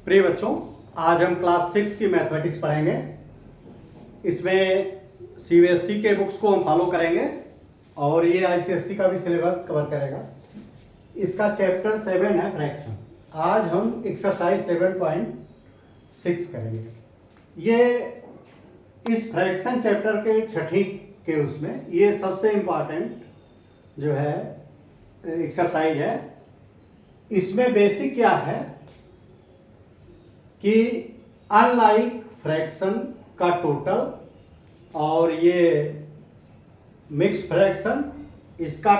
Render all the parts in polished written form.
प्रिय बच्चों, आज हम क्लास 6 की मैथमेटिक्स पढ़ेंगे। इसमें सीबीएसई के बुक्स को हम फॉलो करेंगे और ये आईसीएसई का भी सिलेबस कवर करेगा। इसका चैप्टर 7 है फ्रैक्शन। आज हम एक्सरसाइज 7.6 करेंगे। ये इस फ्रैक्शन चैप्टर के छठी के उसमें ये सबसे इम्पॉर्टेंट जो है एक्सरसाइज है। इसमें बेसिक क्या है कि अनलाइक फ्रैक्शन का टोटल और ये मिक्स फ्रैक्शन, इसका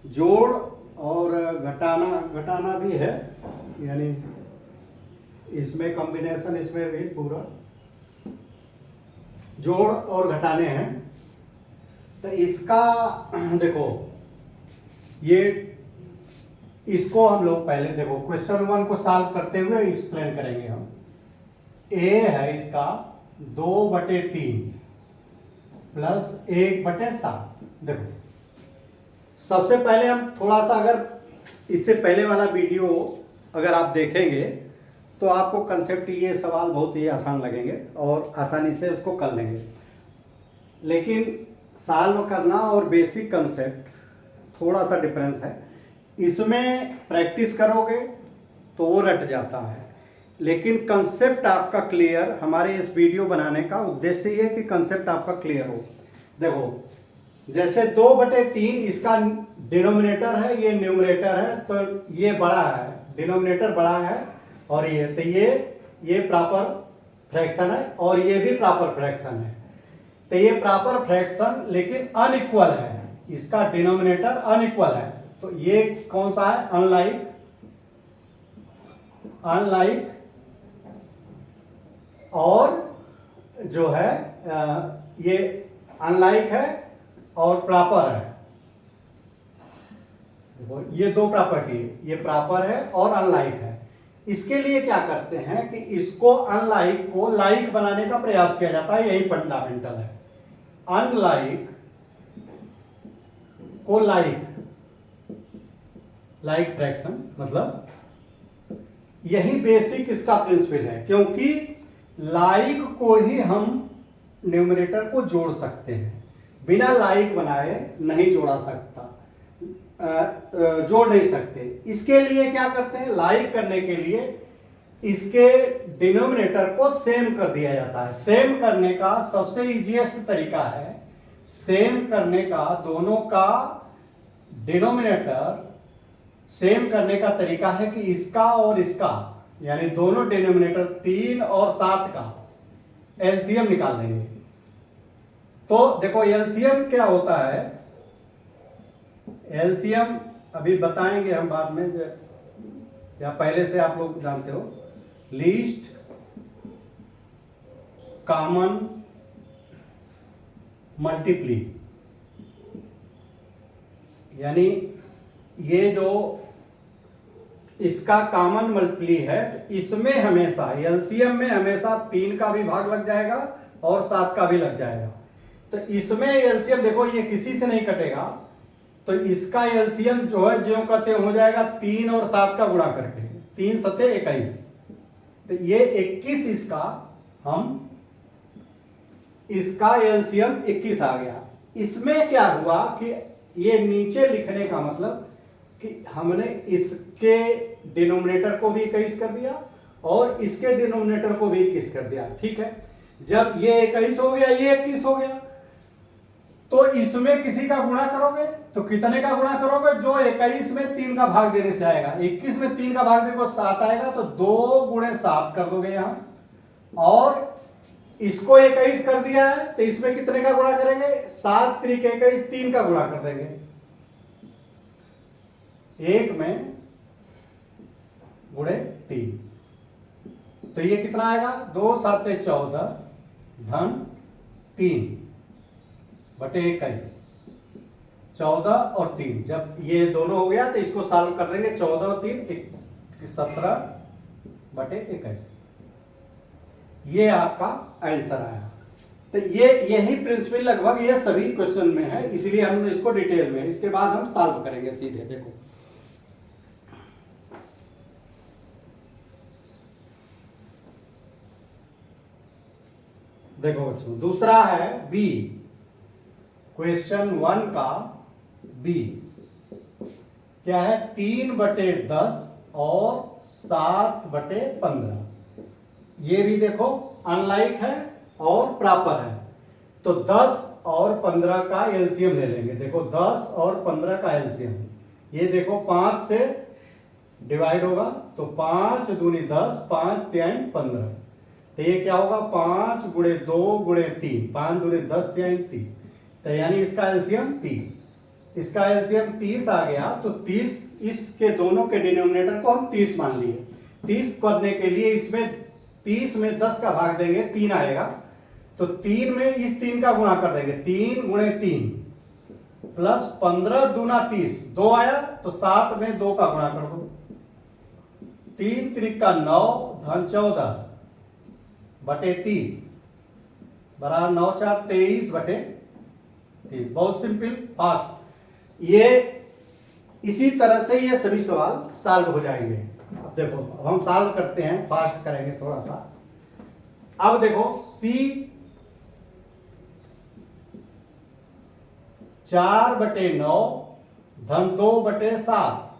जोड़ और घटाना भी है, यानी इसमें कॉम्बिनेशन, इसमें भी पूरा जोड़ और घटाने हैं। तो इसका देखो, ये इसको हम लोग पहले देखो क्वेश्चन 1 को सॉल्व करते हुए एक्सप्लेन करेंगे हम। ए है इसका 2/3 प्लस 1/7। देखो सबसे पहले हम थोड़ा सा, अगर इससे पहले वाला वीडियो अगर आप देखेंगे तो आपको कंसेप्ट, ये सवाल बहुत ही आसान लगेंगे और आसानी से इसको कर लेंगे। लेकिन सॉल्व करना और बेसिक कंसेप्ट थोड़ा सा डिफरेंस है। इसमें प्रैक्टिस करोगे तो वो रट जाता है, लेकिन कंसेप्ट आपका क्लियर, हमारे इस वीडियो बनाने का उद्देश्य ये है कि कंसेप्ट आपका क्लियर हो। देखो जैसे 2/3 इसका डिनोमिनेटर है, ये न्यूमरेटर है, तो ये बड़ा है, डिनोमिनेटर बड़ा है, और ये तो ये प्रॉपर फ्रैक्शन है और ये भी प्रॉपर फ्रैक्शन है। तो ये प्रॉपर फ्रैक्शन लेकिन अनइक्वल है, इसका डिनोमिनेटर अनइक्वल है। तो ये कौन सा है? अनलाइक और जो है ये अनलाइक है और प्रॉपर है। देखो ये दो प्रॉपर्टी है, ये प्रॉपर है और अनलाइक है। इसके लिए क्या करते हैं कि इसको अनलाइक को लाइक बनाने का प्रयास किया जाता है, यही फंडामेंटल है। अनलाइक को लाइक फ्रैक्शन, मतलब यही बेसिक इसका प्रिंसिपल है, क्योंकि लाइक को ही हम न्यूमरेटर को जोड़ सकते हैं, बिना लाइक बनाए नहीं जोड़ा सकता, जोड़ नहीं सकते। इसके लिए क्या करते हैं? लाइक करने के लिए इसके डिनोमिनेटर को सेम कर दिया जाता है। सेम करने का सबसे इजीएस्ट तरीका है, सेम करने का, दोनों का डिनोमिनेटर सेम करने का तरीका है कि इसका और इसका, यानी दोनों डिनोमिनेटर 3 और 7 का एलसीएम निकाल लेंगे। तो देखो एलसीएम क्या होता है, एलसीएम अभी बताएंगे हम बाद में, या पहले से आप लोग जानते हो, लीस्ट कॉमन मल्टीप्ली, यानी ये जो इसका कॉमन मल्टीप्ली है, इसमें हमेशा एलसीएम में हमेशा 3 का भी भाग लग जाएगा और 7 का भी लग जाएगा। तो इसमें एलसीएम देखो ये किसी से नहीं कटेगा, तो इसका एलसीएम जो है ज्यों का त्यों हो जाएगा 3 और 7 का गुणा करके, 3 सते 21। तो ये 21, इसका हम इसका एलसीएम 21 आ गया। इसमें क्या हुआ कि ये नीचे लिखने का मतलब कि हमने इसके डिनोमिनेटर को भी 21 कर दिया और इसके डिनोमिनेटर को भी 21 कर दिया। ठीक है, जब ये 21 हो गया, ये 21 हो गया, तो इसमें किसी का गुणा करोगे तो कितने का गुणा करोगे? जो 21 में 3 का भाग देने से आएगा। 21 में 3 का भाग देखो 7 आएगा, तो 2 × 7 कर दोगे यहां, और इसको 21 कर दिया है तो इसमें कितने का गुणा करेंगे? 7 × 21, 3 का गुणा कर देंगे। 1 में गुणे 3, तो ये कितना आएगा? 2 × 7 = 14 धन 3 बटे 21, 14 और 3। जब ये दोनों हो गया तो इसको सॉल्व कर देंगे, 14 और 3 17 बटे 21। ये आपका आंसर आया। तो ये यही प्रिंसिपल लगभग ये सभी क्वेश्चन में है, इसलिए हम इसको डिटेल में, इसके बाद हम सॉल्व करेंगे सीधे। देखो देखो बच्चों, दूसरा है बी, क्वेश्चन 1 का बी क्या है, 3/10 और 7/15। ये भी देखो अनलाइक है और प्रॉपर है, तो 10 और 15 का एलसीएम ले लेंगे। देखो 10 और 15 का एलसीएम, ये देखो 5 से डिवाइड होगा तो 5 दूनी 10, 5 तिहाई 15, तो ये क्या होगा 5 गुणे 2 गुणे 3, 5 दूनी 10 तिहाई 30, तो यानी इसका एलसीएम 30। इसका एलसीएम 30 आ गया, तो 30 इसके दोनों के डिनोमिनेटर को हम 30 मान लिए। 30 करने के लिए इसमें 30 में 10 का भाग देंगे, 3 आएगा, तो 3 में इस 3 का गुणा कर देंगे, 3 गुणे 3 प्लस 15 दूना 30, 2 आया, तो 7 में 2 का गुणा कर दो, 3 त्रिका 9 धन 14 बटे 30 बराबर 9 4 23 बटे 30। बहुत सिंपल, फास्ट। ये इसी तरह से ये सभी सवाल सॉल्व हो जाएंगे। अब देखो, अब हम सॉल्व करते हैं, फास्ट करेंगे थोड़ा सा। अब देखो सी 4/9 धन 2/7।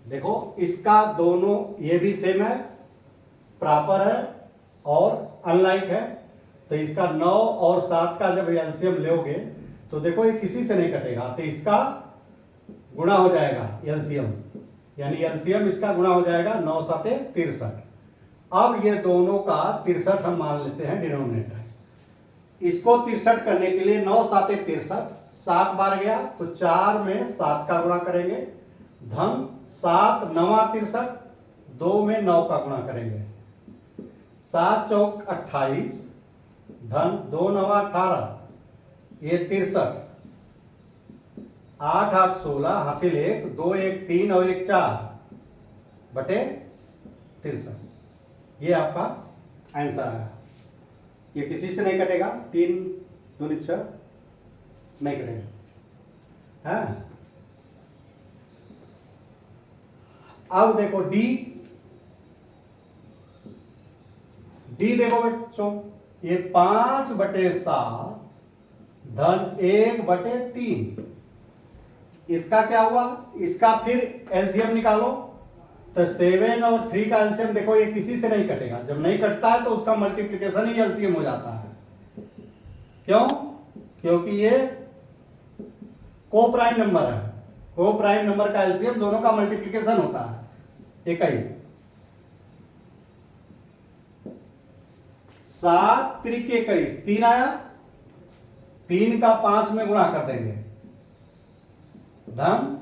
देखो इसका दोनों ये भी सेम है, प्रॉपर है और अनलाइक है, तो इसका 9 और 7 का जब एलसीएम लोगे तो देखो ये किसी से नहीं कटेगा, तो इसका गुणा हो जाएगा एलसीएम, यानी एलसीएम इसका गुणा हो जाएगा, 9 7 63। अब ये दोनों का 63 हम मान लेते हैं डिनोमिनेटर। इसको 63 करने के लिए 9 7 63, 7 बार गया तो 4 में 7 का गुणा करेंगे, धन 7 9 63, 2 में 9 का गुणा करेंगे, 7 चौक 28 धन 2 9 18, ये 63, 8 8 16 हासिल 1, 2 1 3 और 1 4 बटे 63। ये आपका आंसर आया। ये किसी से नहीं कटेगा, 3 दूनी 6 नहीं कटेगा, है। अब देखो डी, डी देखो बच्चों, ये 5/7 धन 1/3। इसका क्या हुआ, इसका फिर एलसीएम निकालो, तो 7 और 3 का एलसीएम देखो ये किसी से नहीं कटेगा, जब नहीं कटता है तो उसका मल्टीप्लिकेशन ही एलसीएम हो जाता है। क्यों? क्योंकि ये को प्राइम नंबर है, को प्राइम नंबर का एलसीएम दोनों का मल्टीप्लिकेशन होता है 21। 7 त्रिक 21, 3 आया, 3 का 5 में गुणा कर देंगे, धन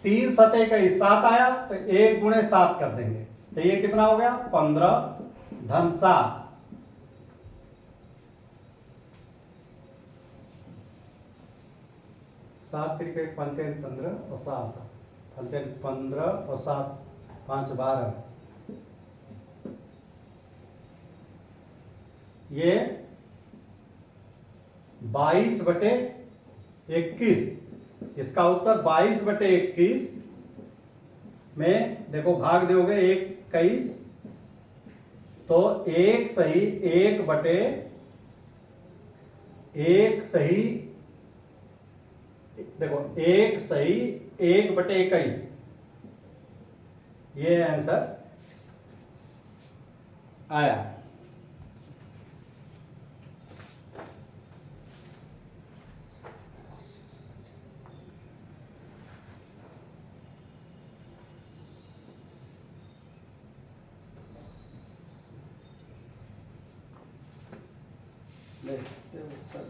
3 7 21, 7 आया, तो 1 गुणे 7 कर देंगे, तो ये कितना हो गया 15 धन 7। 7 त्रिक 15 और 7, 15 और 7 5 12, ये 22/21। इसका उत्तर 22/21 में देखो भाग दोगे 21, तो 1 सही 1 सही, देखो 1 सही 1/21, ये आंसर आया।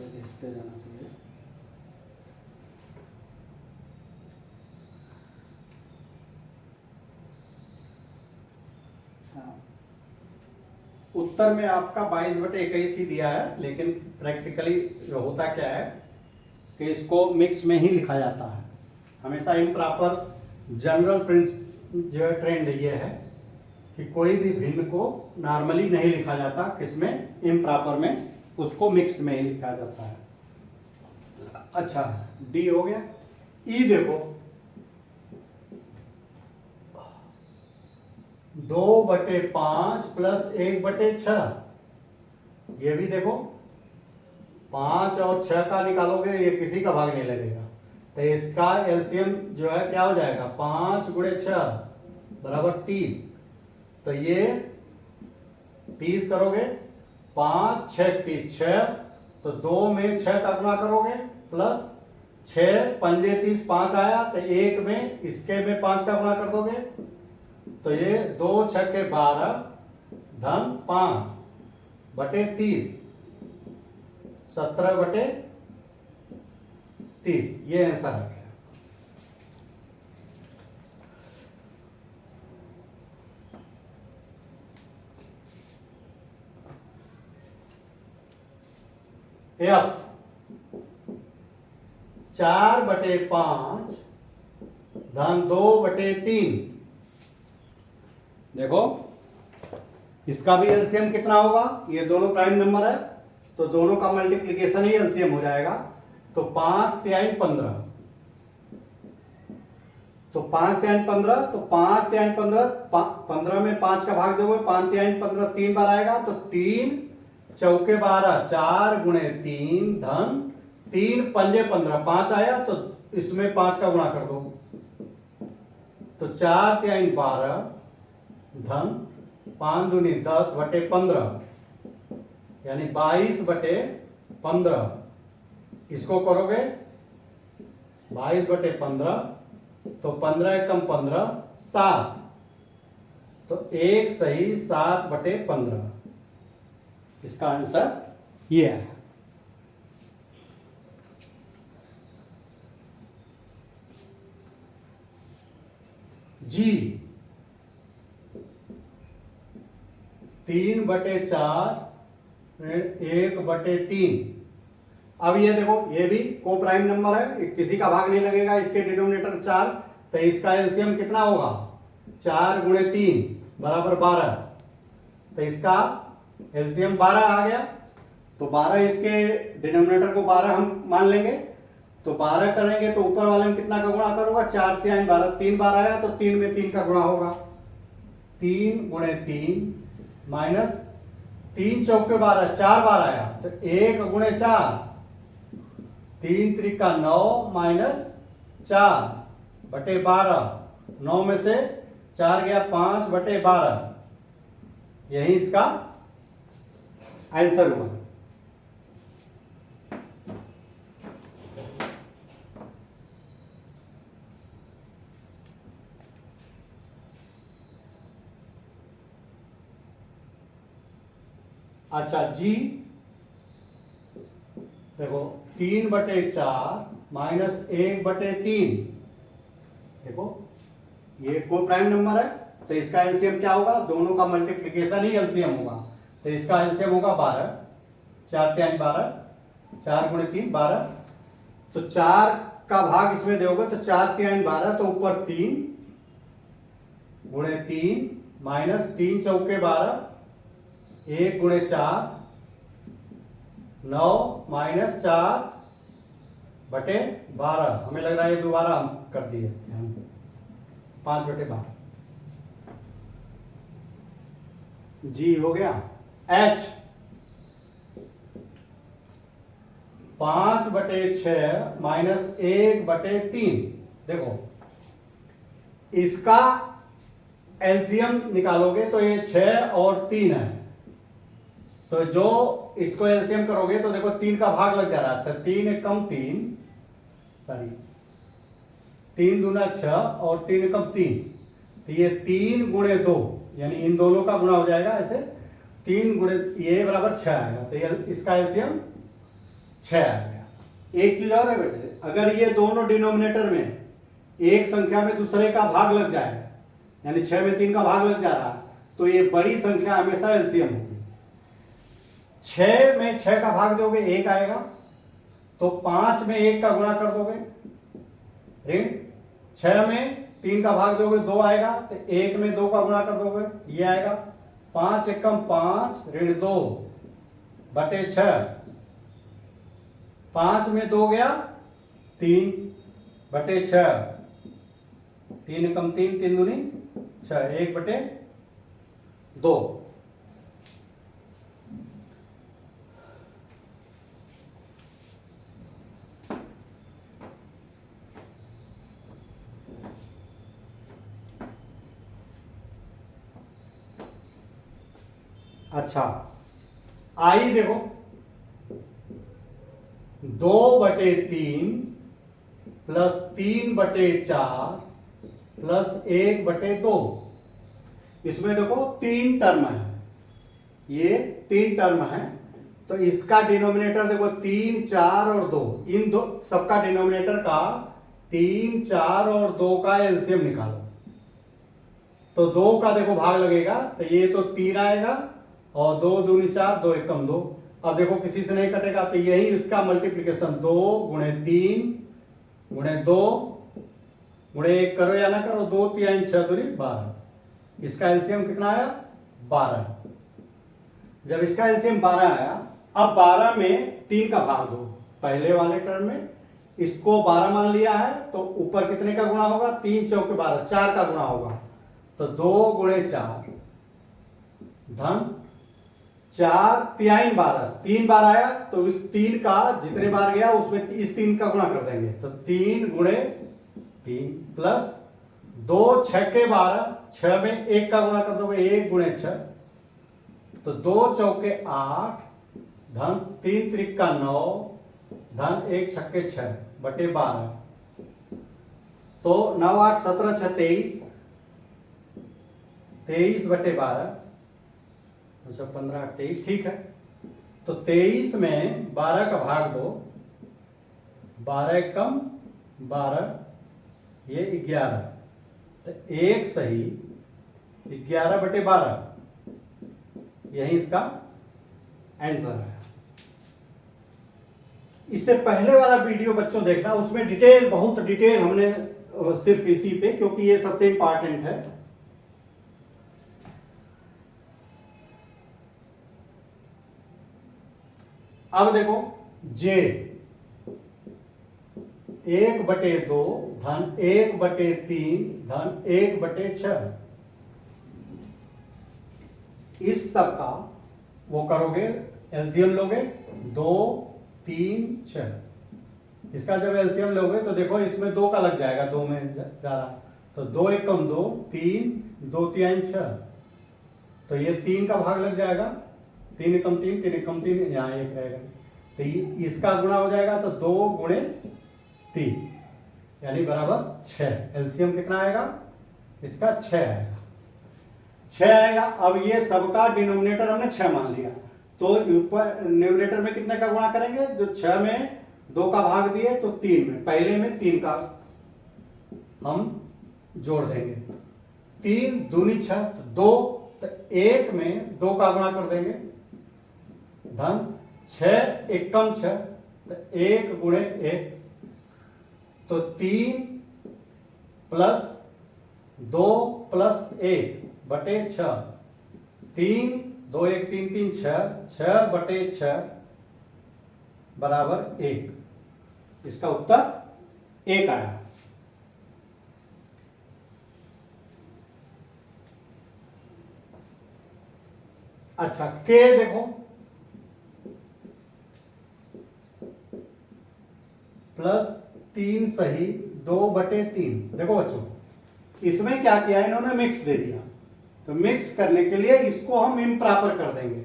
देखते जाना चाहिए। हाँ, उत्तर में आपका 22/21 ही दिया है, लेकिन प्रैक्टिकली होता क्या है कि इसको मिक्स में ही लिखा जाता है। हमेशा इम्प्रॉपर जनरल प्रिंसिपल जो ट्रेंड ये है कि कोई भी भिन्न को नॉर्मली नहीं लिखा जाता, किसमें इम्प्रॉपर में उसको मिक्स्ड में ही लिखा जाता है। अच्छा, डी हो गया। ई देखो 2/5 प्लस 1/6, ये भी देखो 5 और 6 का निकालोगे, ये किसी का भाग नहीं लगेगा, तो इसका एलसीएम जो है क्या हो जाएगा, 5 गुणे 6 बराबर 30। तो ये 30 करोगे, 5 6 30 6, तो 2 में 6 का गुणा करोगे प्लस 6 पंजे 30 5 आया, तो 1 में इसके में 5 का गुणा कर दोगे, तो ये 2 6 12 धन 5 बटे 30 17 बटे 30, ये आंसर आ गया। एफ 4 बटे 5 धन 2 बटे 3। देखो इसका भी एलसीएम कितना होगा, ये दोनों प्राइम नंबर है तो दोनों का मल्टीप्लिकेशन ही एलसीएम हो जाएगा। तो 5 3 15, तो 5 3 15, तो 5 3 15, 15 में 5 का भाग दोगे, 5 3 15 3 बार आएगा, तो 3 चौके 12 4 गुणे 3 धन 3 पंजे 15 5 आया, तो इसमें 5 का गुणा कर दो, तो 4 3 12 धन 5 दूनी 10 बटे 15, यानी 22 बटे 15। इसको करोगे 22 बटे 15, तो 15 एकम 15 7, तो एक सही 7 बटे 15। इसका आंसर ये है। जी 3 बटे 4 1 बटे 3। अब ये देखो ये भी को प्राइम नंबर है, किसी का भाग नहीं लगेगा, इसके डिनोमिनेटर 4, तो इसका एलसीएम कितना होगा, 4 गुणे 3 बराबर 12, तो इसका एलसीएम 12 आ गया। तो 12 इसके डिनोमिनेटर को 12 हम मान लेंगे, तो 12 करेंगे तो ऊपर वाले में कितना का गुणा करूंगा, 4 3 12, 3 बार आया, तो 3 में 3 का गुणा होगा, 3 गुणे 3 माइनस 3 चौके 12 4 बार आया, तो 1 गुणे 4 3 त्रिका 9 माइनस 4 बटे 12, 9 में से 4 गया 5 बटे 12, यही इसका आंसर हुआ। अच्छा जी देखो 3 बटे 4 माइनस 1 बटे 3, देखो ये को प्राइम नंबर है, तो इसका एलसीएम क्या होगा, दोनों का मल्टीप्लिकेशन ही एलसीएम होगा, तो इसका एलसीएम होगा 12, 4 3 12, 4 गुणे 3 12, तो 4 का भाग इसमें दोगे तो 4 3 12, तो ऊपर 3 गुणे 3 माइनस 3 चौके 12, 1 गुणे 4 9 माइनस 4 बटे 12, हमें लग रहा है ये दोबारा हम कर दिए 5 बटे 12। जी हो गया। एच 5 बटे 6 माइनस 1 बटे 3, देखो इसका एलसीएम निकालोगे तो ये 6 और 3 है, तो जो इसको एलसीएम करोगे तो देखो 3 का भाग लग जा रहा है, तो 3 एकम 3 सॉरी 3 दूना 6 और 3 एकम 3, तो ये 3 गुणे 2, यानी इन दोनों का गुणा हो जाएगा, ऐसे 3 गुणे ये बराबर 6 आएगा, तो ये इसका एलसीएम 6 आ गया। एक चीज और है बेटे, अगर ये दोनों डिनोमिनेटर में एक संख्या में दूसरे का भाग लग जाए, यानी 6 में 3 का भाग लग जा रहा, तो ये बड़ी संख्या हमेशा एलसीएम होगी। 6 में 6 का भाग दोगे 1 आएगा, तो 5 में 1 का गुणा कर दोगे, ऋण 6 में 3 का भाग दोगे 2 आएगा, तो 1 में 2 का गुणा कर दोगे, ये आएगा 5 एकम 5 ऋण 2 बटे 6, 5 में 2 गया 3 बटे 6, 3 एकम 3 3 दूनी 6, 1 बटे 2। अच्छा, आई देखो 2/3 प्लस 3/4 प्लस 1/2। इसमें देखो 3 टर्म है, ये 3 टर्म है, तो इसका डिनोमिनेटर देखो 3, 4 और 2, इन दो सबका डिनोमिनेटर का 3, 4 और 2 का एलसीएम निकालो। तो 2 का देखो भाग लगेगा, तो ये तो 3 आएगा और 2 दूनी 4, 2 एकम 2। अब देखो किसी से नहीं कटेगा, तो यही इसका मल्टीप्लीकेशन 2 गुणे 3 गुणे 2 गुणे 1 करो या ना करो, 2 3 6 दूनी 12। इसका एलसीएम कितना आया? 12। जब इसका एलसीएम 12 आया, अब 12 में 3 का भाग दो। पहले वाले टर्म में इसको 12 मान लिया है, तो ऊपर कितने का गुणा होगा? 3 चौके 12, 4 का गुणा होगा। तो 2 गुणे 4 धन 4 3 12, 3 बार आया, तो इस 3 का जितने बार गया उसमें इस 3 का गुणा कर देंगे। तो 3 गुणे 3 प्लस 2 6 के 12, 6 में 1 का गुणा कर दोगे, 1 गुणे 6, तो 2 चौके 8 धन 3 त्रिका 9 धन 1 छक्के 6 बटे 12। तो 9 8 17 6 23, 23 बटे 12, अच्छा 15 8 23, ठीक है। तो 23 में 12 का भाग दो, 12 कम 12, ये 11, तो 1 सही 11 बटे 12, यही इसका आंसर है। इससे पहले वाला वीडियो बच्चों देखना, उसमें डिटेल, बहुत डिटेल हमने सिर्फ इसी पे, क्योंकि ये सबसे इंपॉर्टेंट है। अब देखो जे 1/2 धन 1/3 धन 1/6, इस सब का वो करोगे, एलसीएम लोगे 2 3 6। इसका जब एलसीएम लोगे तो देखो इसमें 2 का लग जाएगा, 2 में जा रहा, तो 2 एकम 2, 3 2 3 6, तो ये 3 का भाग लग जाएगा, 3 एकम 3, 3 एकम 3, यहाँ 1 रहेगा, तो इसका गुणा हो जाएगा, तो 2 गुणे 3 यानी बराबर 6। एलसीएम कितना आएगा? इसका 6 आएगा, 6 आएगा। अब ये सबका डिनोमिनेटर हमने 6 मान लिया, तो ऊपर न्यूमरेटर में कितने का गुणा करेंगे? जो 6 में 2 का भाग दिए, तो 3 में, पहले में 3 का हम जोड़ देंगे, 3 दूनी 6, तो 2, तो 1 में 2 का गुणा कर देंगे, धन 6 एकम 6, तो 1 गुणे 1, तो 3 प्लस 2 प्लस 1 बटे 6, 3 2 1 3 3 6, 6 बटे 6 बराबर 1। इसका उत्तर 1 आया। अच्छा, के देखो प्लस 3 सही 2/3। देखो बच्चों, इसमें क्या किया इन्होंने? मिक्स दे दिया, तो मिक्स करने के लिए इसको हम इम्प्रॉपर कर देंगे,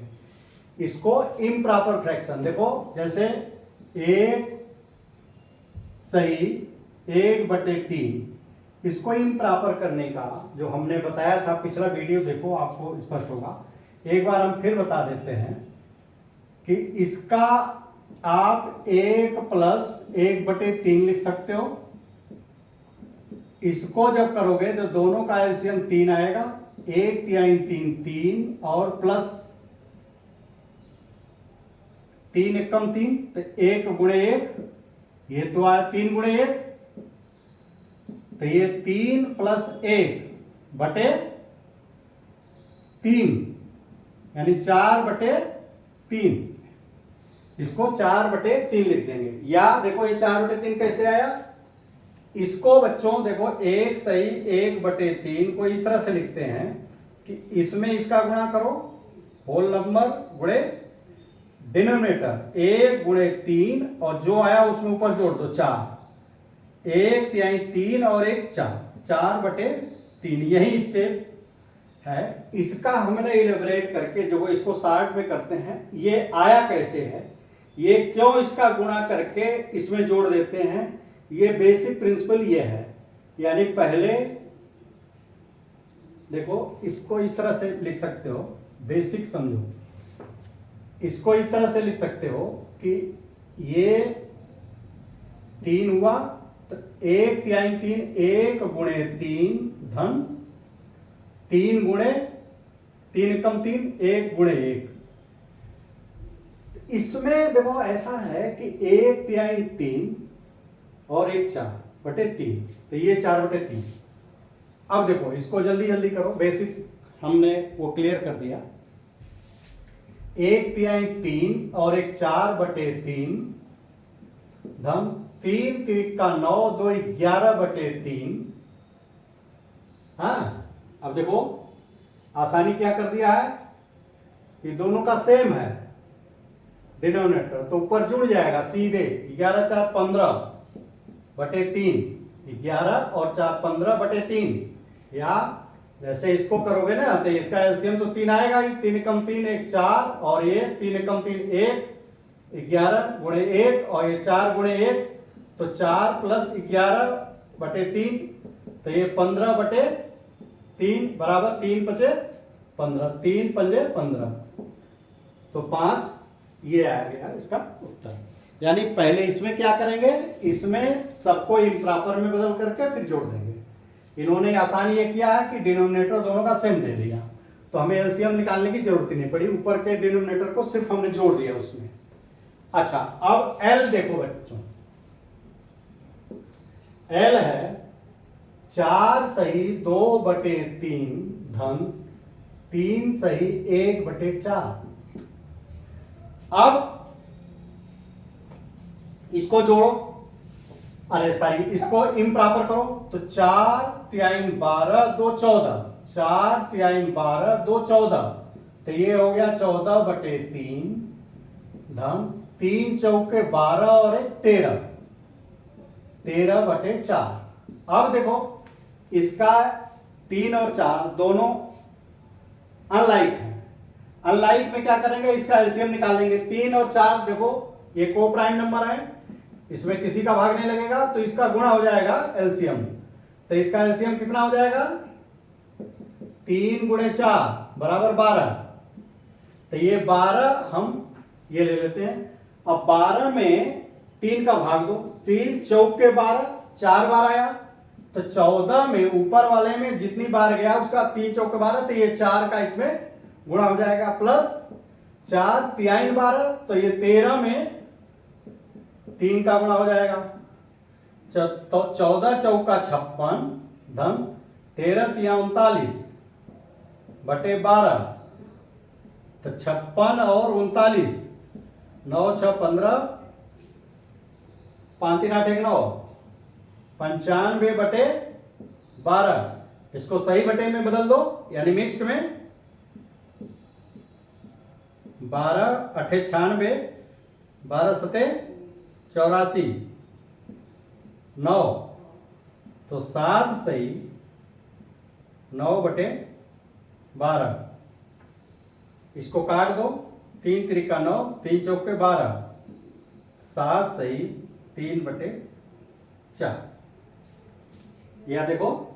इसको इम्प्रॉपर फ्रैक्शन। देखो जैसे 1 सही 1/3, इसको इम्प्रॉपर करने का जो हमने बताया था, पिछला वीडियो देखो आपको स्पष्ट होगा। एक बार हम फिर बता देते हैं कि इसका आप 1 + 1/3 लिख सकते हो। इसको जब करोगे तो दोनों का एलसीएम 3 आएगा, 1 3 3 3 और प्लस 3 एकम 3, तो 1 गुणे 1, ये तो आया 3 गुणे 1, तो ये 3 + 1/3 यानी 4/3। इसको 4/3 लिख देंगे, या देखो ये 4/3 कैसे आया? इसको बच्चों देखो 1 सही 1/3 को इस तरह से लिखते हैं कि इसमें इसका गुणा करो, होल नंबर गुणे डिनोमिनेटर 1 गुणे 3, और जो आया उसमें ऊपर जोड़ दो 4, 1 3 3 और 1 4, 4/3। यही स्टेप है, इसका हमने इलेबरेट करके जो इसको शॉर्ट में करते हैं, ये आया कैसे है, ये क्यों इसका गुणा करके इसमें जोड़ देते हैं, ये बेसिक प्रिंसिपल ये है। यानी पहले देखो इसको इस तरह से लिख सकते हो, बेसिक समझो, इसको इस तरह से लिख सकते हो कि ये 3 हुआ तो 1 तिहाई 3, 1 गुणे 3 धन 3 गुणे 3 एकम 3, 1 गुणे 1। इसमें देखो ऐसा है कि 1 तिहाई 3 और 1 4/3, तो ये 4/3। अब देखो इसको जल्दी जल्दी करो, बेसिक हमने वो क्लियर कर दिया। 1 तिहाई 3 और 1 4/3 धन 3 तिरिका 9, 2 11/3। हाँ, अब देखो आसानी क्या कर दिया है, ये दोनों का सेम है डिनोमिनेटर, तो ऊपर जुड़ जाएगा सीधे 11 4 15/3, 11 और 4 15/3। या जैसे इसको करोगे ना तो इसका एलसीएम तो 3 आएगा ही, 3 एकम 3, 1 4 और ये 3 एकम 3 1, 11 गुणे 1 और ये 4 गुणे 1, तो 4 + 11/3, तो ये 15/3 बराबर 3 × 5 = 15, 3 × 5 = 15, तो 5 ये आ गया इसका उत्तर। यानी पहले इसमें क्या करेंगे, इसमें सबको इम्प्रॉपर में बदल करके फिर जोड़ देंगे। इन्होंने आसानी ये किया है कि डिनोमिनेटर दोनों का सेम दे दिया, तो हमें एलसीएम निकालने की जरूरत ही नहीं पड़ी, ऊपर के डिनोमिनेटर को सिर्फ हमने जोड़ दिया उसमें। अच्छा, अब एल देखो बच्चों, एल है 4 सही 2/3 धन 3 सही 1/4। अब इसको जोड़ो, अरे सॉरी इसको इम्प्रॉपर करो, तो 4 तिहाई 12 2 14, 4 तिहाई 12 2 14, तो ये हो गया 14/3 धन 3 चौके 12 और 1 13, 13/4। अब देखो इसका 3 और 4 दोनों अनलाइक है, अनलाइक में क्या करेंगे, इसका एलसीएम निकालेंगे। 3 और 4 देखो ये को प्राइम नंबर है, इसमें किसी का भाग नहीं लगेगा, तो इसका गुणा हो जाएगा एलसीएम, तो इसका एलसीएम कितना हो जाएगा, 3 गुणे 4 बराबर 12, तो ये 12 हम ये ले लेते हैं। अब 12 में 3 का भाग दो, 3 चौके 12, 4 बार आया, तो 14 में ऊपर वाले में जितनी बार गया उसका 3 चौके 12, तो ये 4 का इसमें गुणा हो जाएगा, प्लस 4 तिहाई 12, तो ये 13 में 3 का गुणा हो जाएगा, तो 14 चौका 56 धन 13 तिया 39/12, तो 56 और 39, 9 6 15, 5 3 8 1 9, 95/12। इसको सही बटे में बदल दो, यानी मिक्स्ड में 12 8 96, 12 7 84, 9, तो 7 सही 9/12। इसको काट दो, 3 तिरिका 9, 3 चौके 12, 7 सही 3/4। यह देखो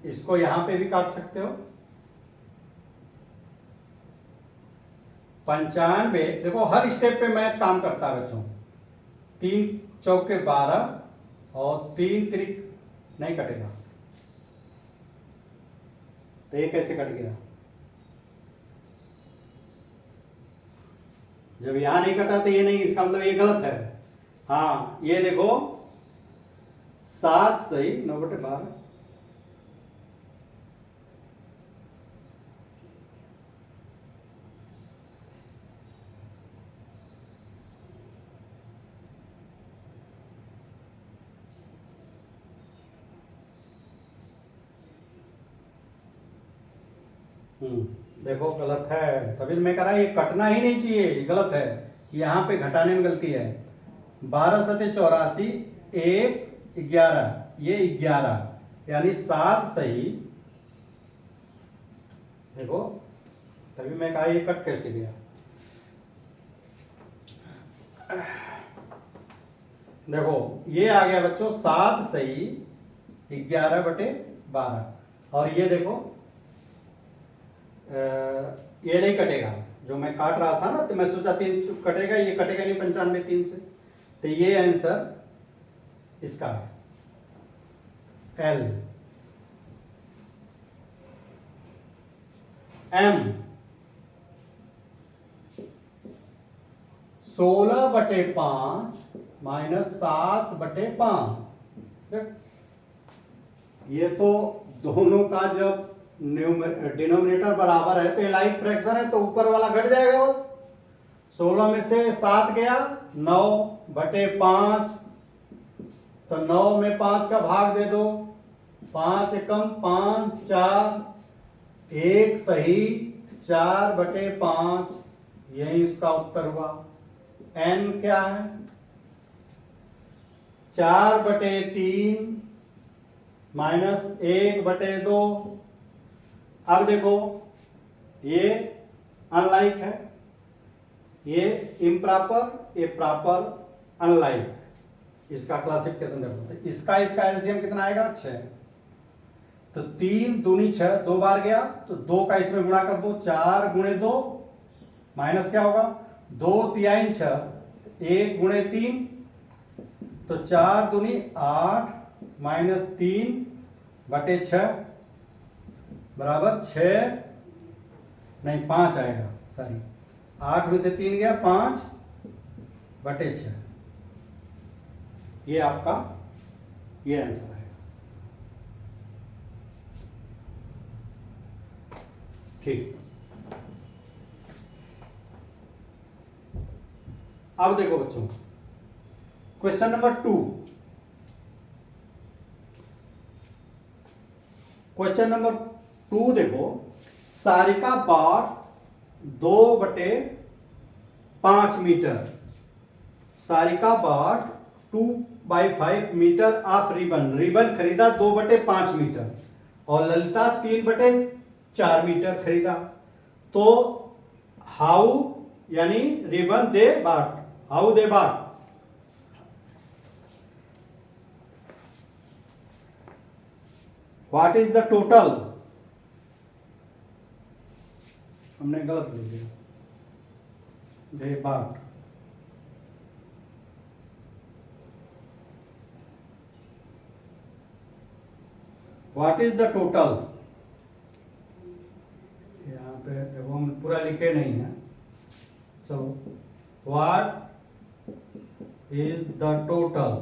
इसको यहां पे भी काट सकते हो, 95, देखो हर स्टेप पे मैथ काम करता है बच्चों। 3 चौके 12 और 3 तिरिक नहीं कटेगा, तो ये कैसे कट गया, जब यहां नहीं कटा तो ये नहीं, इसका मतलब ये गलत है। हाँ ये देखो 7 सही 9/12, देखो गलत है, तभी तो मैं कह रहा ये कटना ही नहीं चाहिए, ये गलत है, यहाँ पे घटाने में गलती है। 12 7 84, 1 11, ये 11, यानी 7 सही देखो, तभी मैं कहा ये कट कैसे गया। देखो ये आ गया बच्चों 7 सही 11/12। और ये देखो ये नहीं कटेगा, जो मैं काट रहा था ना, तो मैं सोचा 3 कटेगा, ये कटेगा नहीं 95 3 से। तो ये आंसर इसका है एल। एम 16/5 -7/5। ये तो दोनों का जब डिनोमिनेटर बराबर है तो लाइक फ्रैक्शन है, तो ऊपर वाला घट जाएगा बस। 16 में से 7 गया 9/5, तो 9 में 5 का भाग दे दो, 5 एकम 5 4 1 सही 4/5, यही इसका उत्तर हुआ। n क्या है 4/3 -1/2। अब देखो ये अनलाइक है, ये इम्प्रॉपर, ये प्रॉपर, अनलाइक, इसका क्लासिफिकेशन देखो। तो इसका एलसीएम कितना आएगा 6। तो 3 दूनी 6, 2 बार गया तो 2 का इसमें गुणा कर दो, 4 × 2 माइनस क्या होगा 2 3 6, 1 × 3, तो 4 दूनी 8 -3/6 बराबर 6 नहीं 5 आएगा, सॉरी 8 में से 3 गया 5/6। ये आपका ये आंसर है। ठीक, अब देखो बच्चों क्वेश्चन नंबर 2। क्वेश्चन नंबर 2 देखो, सारिका बाट 2/5 मीटर, सारिका बाट 2/5 मीटर ऑफ रिबन खरीदा 2/5 मीटर, और ललिता 3/4 मीटर खरीदा। तो हाउ यानी रिबन दे बाट, हाउ दे बाट, व्हाट इज द टोटल, हमने गलत लिख दिया, दे बाट, व्हाट इज द टोटल। यहाँ पे देखो हम पूरा लिखे नहीं है, so what is the total,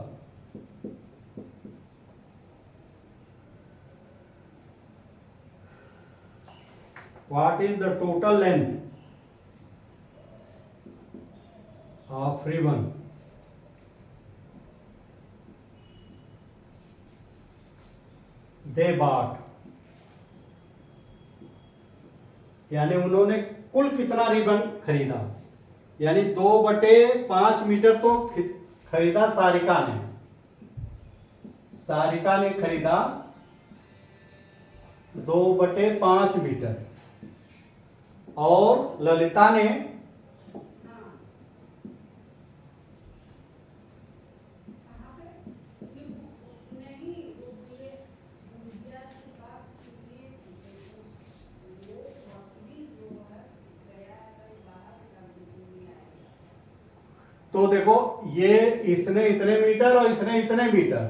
what is the total length of ribbon, they bought, यानी उन्होंने कुल कितना रिबन खरीदा, यानी 2/5 मीटर तो खरीदा सारिका ने, सारिका ने खरीदा 2/5 मीटर, और ललिता ने तो देखो ये इसने इतने मीटर और इसने इतने मीटर,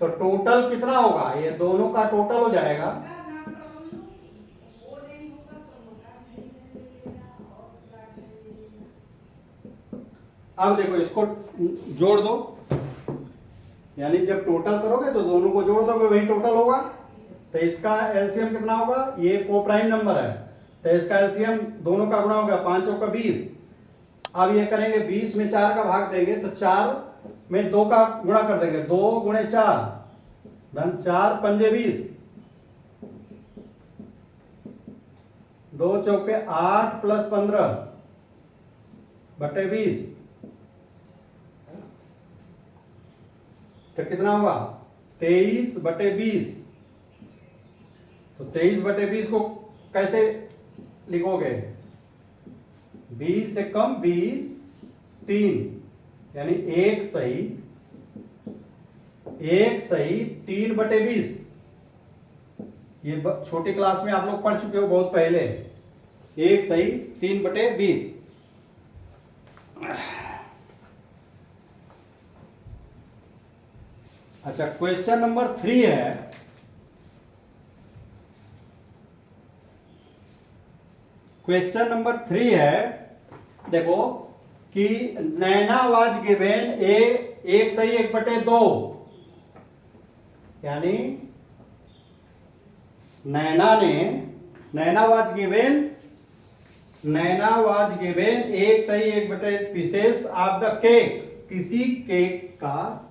तो टोटल कितना होगा, ये दोनों का टोटल हो जाएगा। अब देखो इसको जोड़ दो, यानी जब टोटल करोगे तो दोनों को जोड़ दोगे वही टोटल होगा। तो इसका एलसीएम कितना होगा, ये कोप्राइम नंबर है तो इसका एलसीएम दोनों का गुणा होगा, 5 चौका 20। अब ये करेंगे 20 में 4 का भाग देंगे तो 4 में 2 का गुणा कर देंगे, 2 × 4 धन 4 पंजे 20, 2 चौके 8 + 15/20, तो कितना होगा 23/20। तो 23/20 को कैसे लिखोगे 20 से कम 20 3, यानी एक सही 3/20। ये छोटी क्लास में आप लोग पढ़ चुके हो बहुत पहले। एक सही 3/20। अच्छा, क्वेश्चन नंबर 3 है। क्वेश्चन नंबर 3 है, देखो कि नैना वाज गिवन एक सही 1/2, यानी नैना वाज गिवन एक सही 1/2 पीसेस ऑफ द केक, किसी केक का,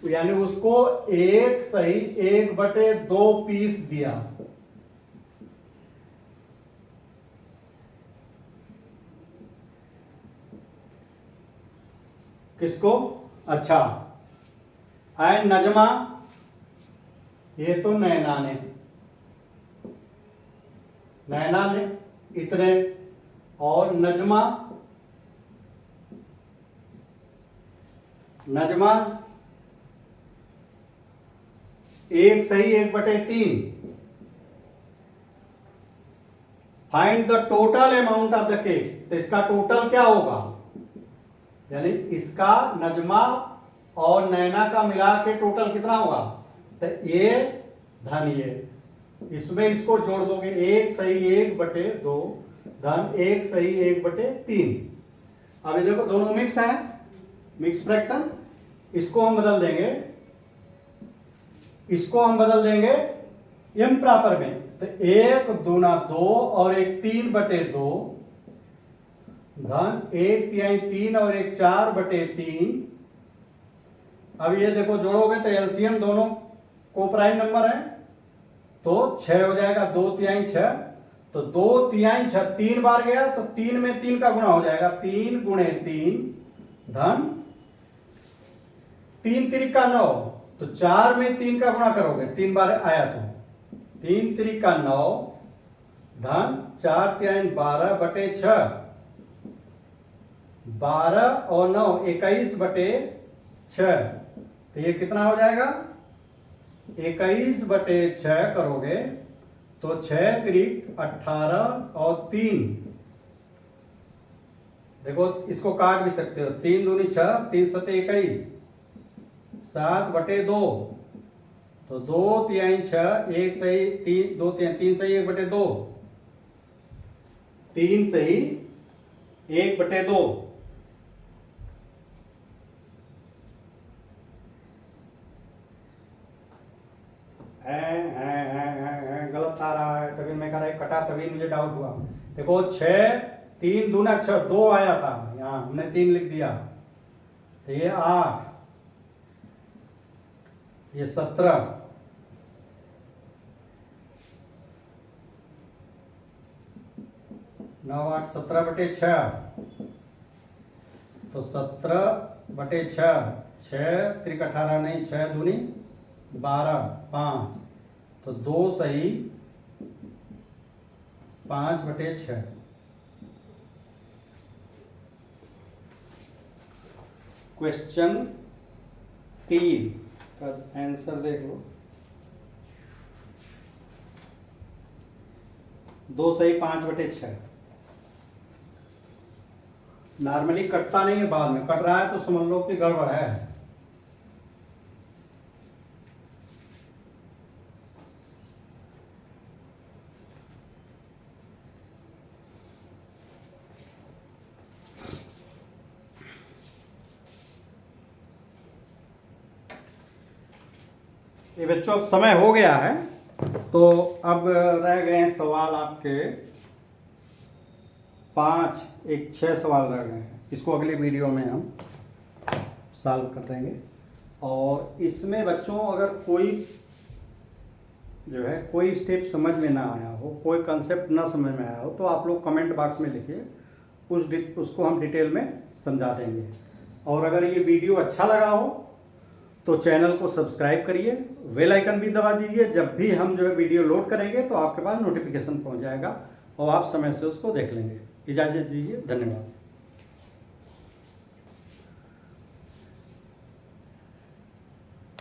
यानी उसको एक सही 1/2 पीस दिया। किसको? अच्छा, एंड नजमा, ये तो नैना ने इतने, और नजमा एक सही 1/3। Find the total amount of the cake, तो इसका टोटल क्या होगा? यानी इसका नजमा और नैना का मिला के टोटल कितना होगा? तो ये धन ये, इसमें इसको जोड़ दोगे, एक सही 1/2 धन एक सही 1/3। अब ये देखो दोनों मिक्स है, मिक्स फ्रैक्शन। इसको हम बदल देंगे इम्प्रॉपर में। तो 1 दूना 2 और एक 3/2 धन 1/3 3 और एक 4/3। अब ये देखो जोड़ोगे तो एलसीएम दोनों को प्राइम नंबर है, तो 6 हो जाएगा। 2/3 6, तो 2/3 6 3 बार गया, तो 3 में 3 का गुणा हो जाएगा, 3 गुणे 3 धन 3 त्रिका 9, तो 4 में 3 का गुणा करोगे, 3 बार आया तो 3 त्रिका 9 धन 4/3 12/6, 12 और 9 21/6, तो ये कितना हो जाएगा? 21/6 करोगे तो 6 त्रिक 18 और 3, देखो इसको काट भी सकते हो, 3 दूनी 6 3 सते 21, 7/2, तो 2/3 6 1 सही 3 2/3 3 सही 1/2, 3 सही 1/2। गलत आ रहा है, तभी मैं कह रहा कटा, तभी मुझे डाउट हुआ। देखो 6 3 दूना 6 2 आया था, यहाँ हमने 3 लिख दिया, तो ये 8, ये 17, नौ 8 17/6, तो 17/6, 6 त्रिक 18 नहीं, 6 दूनी 12 5, तो 2 सही 5/6। क्वेश्चन 3 का आंसर देख लो। 2 सही 5/6। नॉर्मली कटता नहीं है, बाद में कट रहा है तो समझ लो कि गड़बड़ है। ये बच्चों अब समय हो गया है, तो अब रह गए हैं सवाल आपके 5, एक 6 सवाल रह गए हैं। इसको अगली वीडियो में हम सॉल्व कर देंगे। और इसमें बच्चों अगर कोई जो है कोई स्टेप समझ में ना आया हो, कोई कंसेप्ट ना समझ में आया हो, तो आप लोग कमेंट बॉक्स में लिखिए, उसको हम डिटेल में समझा देंगे। और अगर ये वीडियो अच्छा लगा हो तो चैनल को सब्सक्राइब करिए, बेल आइकन भी दबा दीजिए, जब भी हम जो है वीडियो लोड करेंगे तो आपके पास नोटिफिकेशन पहुंच जाएगा। और आप समय से उसको देख लेंगे। इजाज़त दीजिए, धन्यवाद।